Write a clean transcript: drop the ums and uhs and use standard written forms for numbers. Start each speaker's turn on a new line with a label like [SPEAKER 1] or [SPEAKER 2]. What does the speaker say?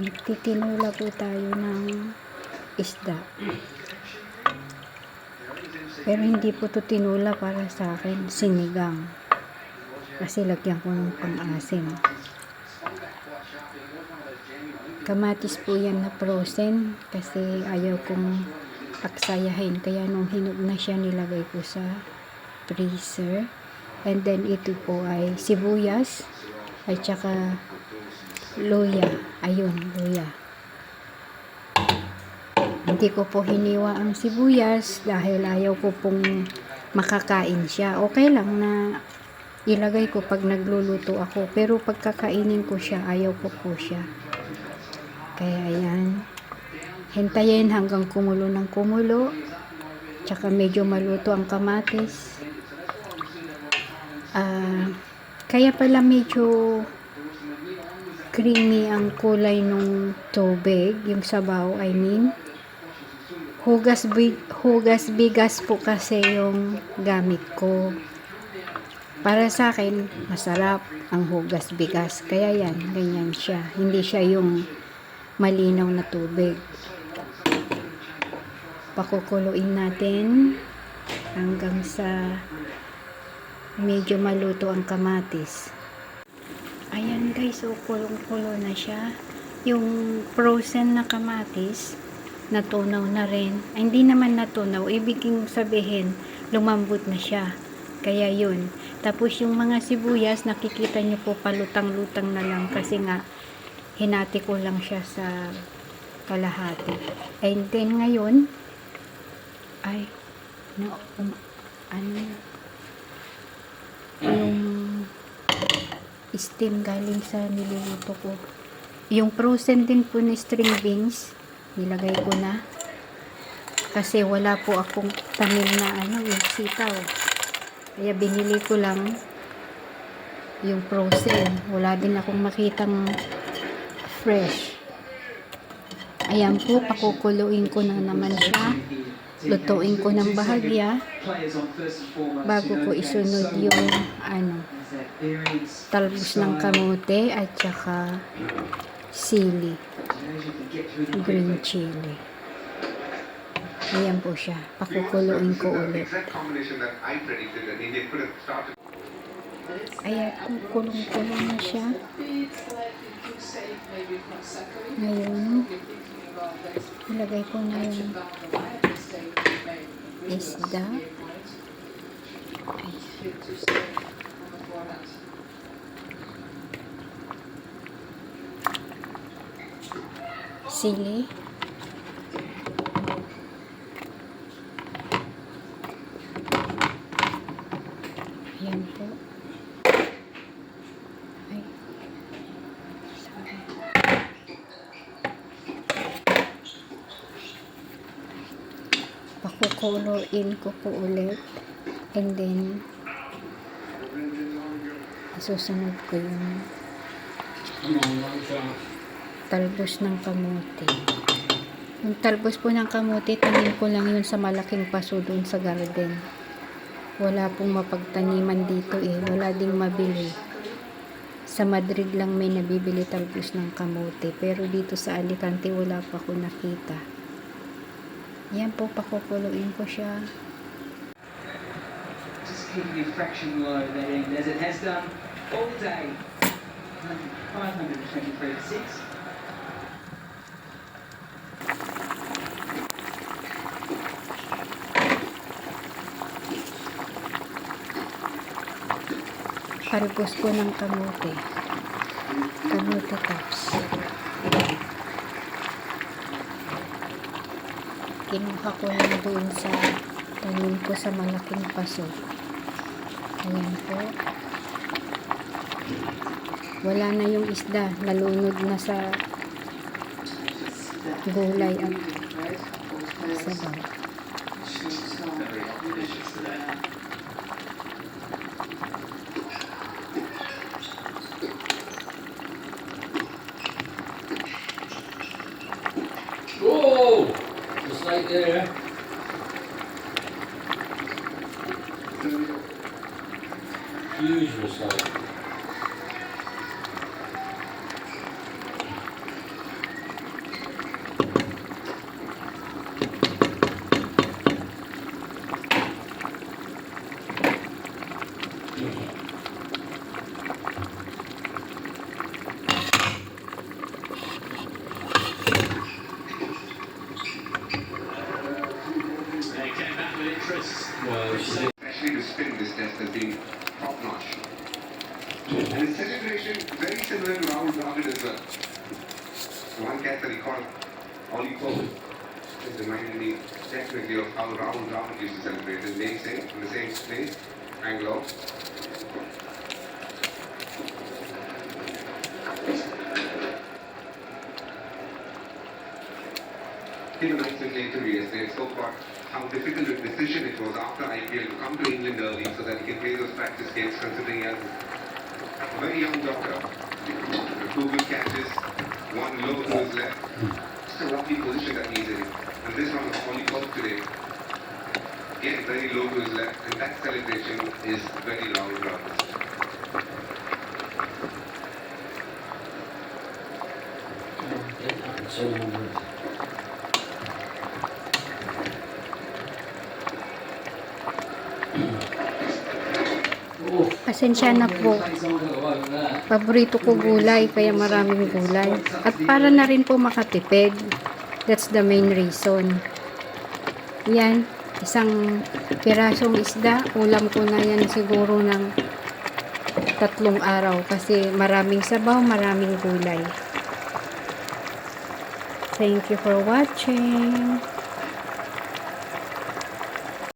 [SPEAKER 1] Magtitinula po tayo ng isda. Pero hindi po to tinula para sa akin, sinigang. Kasi lagyan ko ng pang-asim. Kamatis po yan na frozen kasi ayaw kong aksayahin. Kaya nung hinog na siya, nilagay ko sa freezer. And then ito po ay sibuyas at saka luya. Ayun, luya. Hindi ko po hiniwa ang sibuyas dahil ayaw ko pong makakain siya. Okay lang na ilagay ko pag nagluluto ako. Pero pagkakainin ko siya, ayaw ko po siya. Kaya ayan. Hintayin hanggang kumulo ng kumulo. Tsaka medyo maluto ang kamatis. Kaya pala medyo creamy ang kulay ng tubig, yung sabaw, I mean. Hugas bigas po kasi yung gamit ko. Para sa akin, masarap ang hugas bigas. Kaya yan, ganyan siya. Hindi siya yung malinaw na tubig. Pakukuluin natin hanggang sa medyo maluto ang kamatis. Ayan guys, so kulong-kulo na siya. Yung frozen na kamatis, natunaw na rin. Ay, hindi naman natunaw, ibig sabihin, lumambot na siya. Kaya yun. Tapos yung mga sibuyas, nakikita nyo po palutang-lutang na lang kasi nga, hinati ko lang siya sa kalahati. And then ngayon, ay, no, yung steam galing sa niluluto ko. Yung frozen din po na string beans, nilagay ko na. Kasi wala po akong tanim na sitaw. Kaya binili ko lang yung frozen. Wala din akong makitang fresh. Ayan po, pakukuluin ko na naman siya. Lutuin ko ng bahagya bago ko isunod yung talbos ng kamote at saka sili, green chili. Ayan po siya, pakukuluin ko ulit. Ayan, kulong-kulong na siya. Ngayon, ilagay ko na yung isda. Sili. Ayan po. Ay. Sorry. Pakukuloyin ko po ulit. And then, isusunod ko yung talbos ng kamote. Yung talbos po ng kamote, tanim ko lang yun sa malaking paso doon sa garden. Wala pong mapagtaniman dito wala ding mabili. Sa Madrid lang may nabibili talbos ng kamote, pero dito sa Alicante wala pa ako nakita. Yan po, pakukuluin ko siya.
[SPEAKER 2] Just keeping your fraction low at that end as it has done all day. 523.6.
[SPEAKER 1] Talbos po ng kamote. Kamote tops. Kinuha ko lang doon sa tanim ko sa malaking paso. Ayan po. Wala na yung isda. Nalunod na sa gulay at sabaw.
[SPEAKER 3] Oh! Just right there. Huge mistake.
[SPEAKER 2] They came back with interest.
[SPEAKER 3] Well, she
[SPEAKER 4] Especially to spin this test has been top notch. And his celebration very similar to Rahul Dravid as well. One catch that he caught Ollie Pope is reminding me definitely of how Rahul Dravid used to celebrate his namesake in the same place, Bangalore. In the 9th interview yesterday, spoke about how difficult a decision it was after IPL to come to England early so that he can play those practice games, considering he has a very young daughter. Two good catches, one low to his left. Just a lovely position that he's in. And this one was only caught today. Again, very low to his left, and that celebration is very Rahul Dravid.
[SPEAKER 3] so good. Oh,
[SPEAKER 1] Pasensya na po. Paborito ko gulay, kaya maraming gulay. At para na rin po makatipid. That's the main reason. Yan, isang pirasong isda. Ulam ko na yan siguro ng 3 araw. Kasi maraming sabaw, maraming gulay. Thank you for watching.